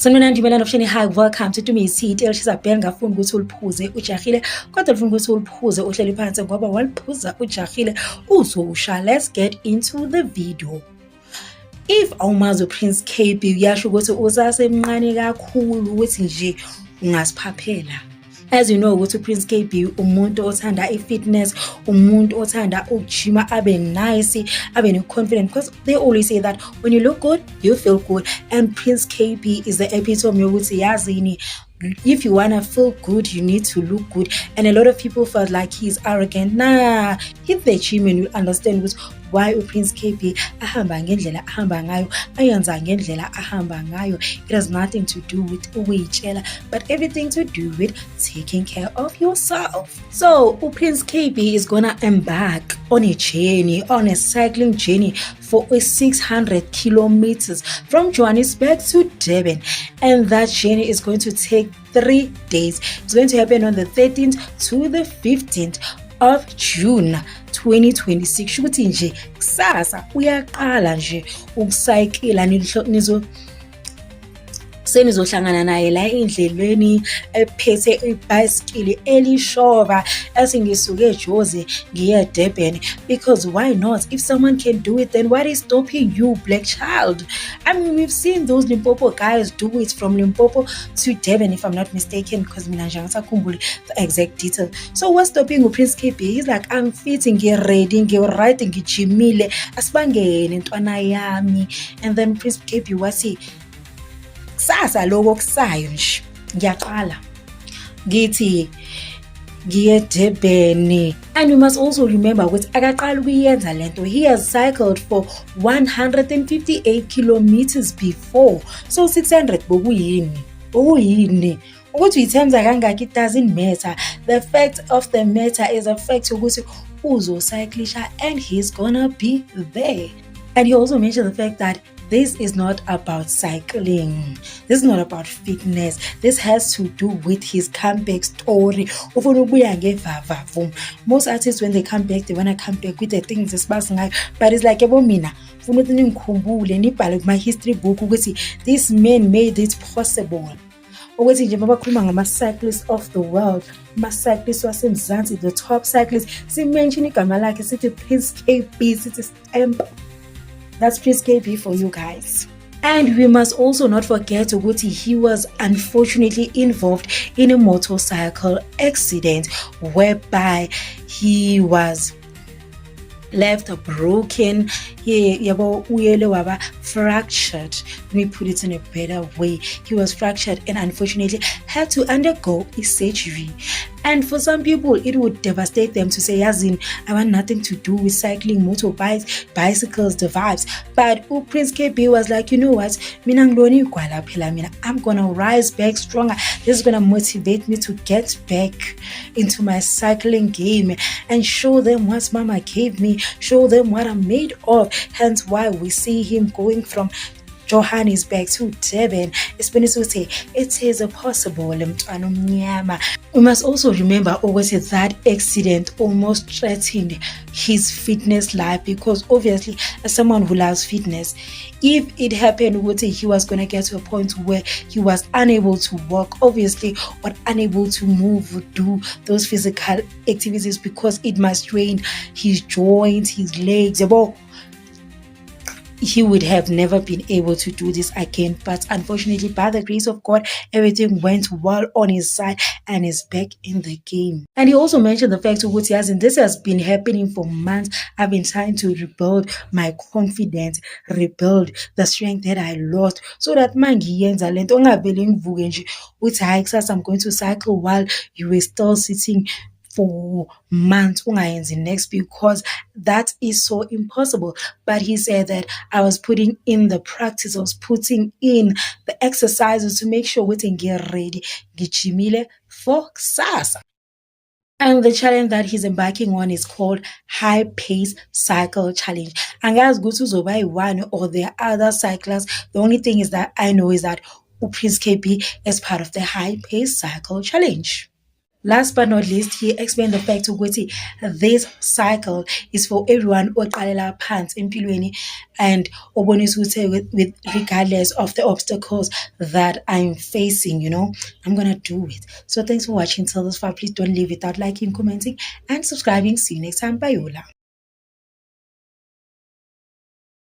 Sanibonani Ndumelani Option Hi, welcome to Tumi Seat elishisa Ben ngafuna ukuthi uliphuze ujahile kodwa ufuna ukuthi uliphuze uhleli phansi ngoba waliphuza ujahile uzosha. Let's get into the video. If awumazi Prince Kaybee uyasho ukuthi usasemncane kakhulu ukuthi nje ungasiphaphela. As you know ukuthi Prince Kaybee umuntu othanda i-fitness, umuntu othanda ukujima, abe nice, abe confident, because they always say that when you look good, you feel good, and Prince Kaybee is the epitome yokuthi yazini, if you wanna feel good, you need to look good. And a lot of people felt like he's arrogant. Nah, hit the gym and you understand why Prince Kaybee ahamba ngendlela ahamba ngayo, ayenza ngendlela ahamba ngayo. It has nothing to do with ukuyitshela, but everything to do with taking care of yourself. So Prince Kaybee is gonna embark on a journey, on a cycling journey for 600 kilometers from Johannesburg to Durban, and that journey is going to take 3 days. It's going to happen on the 13th to the 15th of June 2026. Shukuthi nje kusasa uyaqala nje ukucycla senizohlangana naye la endleleni ephethe ibhayisikili elishova esingisuke eJozi ngiye Durban, because why not? If someone can do it, then what is stopping you, black child? I mean, we've seen those Limpopo guys do it from Limpopo to Durban, if I'm not mistaken, because mina nje ngisakhumbula the exact detail. So what's stopping Prince Kaybee? He's like, I'm fit, ngi-ready, ngi-right, ngijimile, asibangene ntwana yami. And then Prince Kaybee wathi sasa lokho kusayo nje ngiyaqala ngithi ngiye Durban. And we must also remember ukuthi akaqala ukuyenza lento, he has cycled for 158 kilometers before. So 600 bokuyini ukuthi uyithenza kangaki, it doesn't matter. The fact of the matter is the fact ukuthi uzocyclisha and he's gonna be there. And he also mentioned the fact that this is not about cycling. This is not about fitness. This has to do with his comeback story. Most artists, when they come back, they want to come back with the things esibasngayo. But it's like, mina, my history book, this man made it possible. Ukuthi nje mabakhuluma ngama-cyclists of the world, ama-cyclists wasemzansi, the top cyclists, simention igama lakhe sithi Prince Kaybee, sithi stamp. That's Prince Kaybee for you guys. And we must also not forget ukuthi he was unfortunately involved in a motorcycle accident whereby he was left broken. Fractured. Let me put it in a better way. He was fractured and unfortunately had to undergo a surgery. And for some people, it would devastate them to say, Yazin, I want nothing to do with cycling, motorbikes, bicycles, the vibes. But Prince Kaybee was like, you know what? I'm gonna rise back stronger. This is gonna motivate me to get back into my cycling game and show them what Mama gave me, show them what I'm made of. Hence why we see him going from Johannesburg to Durban. It is possible. We must also remember always that accident almost threatened his fitness life, because obviously as someone who loves fitness, if it happened he was going to get to a point where he was unable to walk, obviously, or unable to move or do those physical activities, because it must strain his joints, his legs. He would have never been able to do this again. But unfortunately, by the grace of God, everything went well on his side and is back in the game. And he also mentioned the fact that this has been happening for months. I've been trying to rebuild my confidence, rebuild the strength that I lost, so that I'm going to cycle while you were still sitting for months next, because that is so impossible. But he said that I was putting in the practice, I was putting in the exercises to make sure we can get ready, get for sasa. And the challenge that he's embarking on is called High Pace Cycle Challenge. And guys, go to Zobai one or the other cyclists. The only thing is that I know is that Prince Kaybee is part of the High Pace Cycle Challenge. Last but not least, he explained the fact ukuthi this cycle is for everyone oqalela phansi empilweni and obonisa ukuthi with regardless of the obstacles that I'm facing, I'm gonna do it. So thanks for watching till this far. Please don't leave without liking, commenting, and subscribing. See you next time. Bye, Yola.